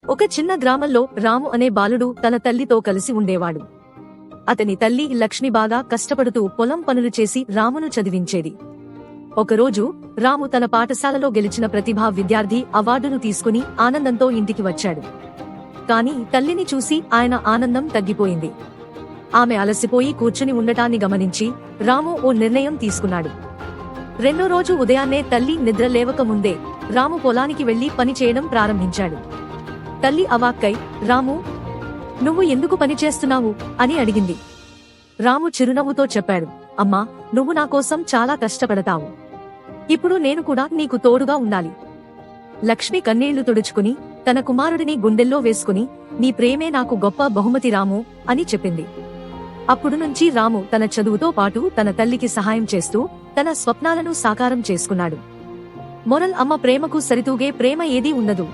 ఒక చిన్న గ్రామంలో రాము అనే బాలుడు తన తల్లితో కలిసి ఉండేవాడు. అతని తల్లి లక్ష్మి బాగా కష్టపడుతూ పొలం పనులు చేసి రామును చదివించేది. ఒకరోజు రాము తన పాఠశాలలో గెలిచిన ప్రతిభా విద్యార్థి అవార్డును తీసుకుని ఆనందంతో ఇంటికి వచ్చాడు. కాని తల్లిని చూసి ఆయన ఆనందం తగ్గిపోయింది. ఆమె అలసిపోయి కూర్చుని ఉండటాన్ని గమనించి రాము ఓ నిర్ణయం తీసుకున్నాడు. రెండో రోజు ఉదయాన్నే తల్లి నిద్ర లేవక ముందే రాము పొలానికి వెళ్లి పని చేయడం ప్రారంభించాడు. తల్లి అవాక్కై, రాము, నువ్వు ఎందుకు పని చేస్తున్నావు అని అడిగింది. రాము చిరునవ్వుతో చెప్పాడు, అమ్మా, నువ్వు నా కోసం చాలా కష్టపడతావు. ఇప్పుడు నేను కూడా నీకు తోడుగా ఉండాలి. లక్ష్మి కన్నీళ్లు తుడుచుకుని తన కుమారుడిని గుండెల్లో వేసుకుని, నీ ప్రేమే నాకు గొప్ప బహుమతి రాము అని చెప్పింది. అప్పుడు నుంచి రాము తన చదువుతో పాటు తన తల్లికి సహాయం చేస్తూ తన స్వప్నాలను సాకారం చేసుకున్నాడు. మొరల్, అమ్మ ప్రేమకు సరితూగే ప్రేమ ఏదీ ఉండదు.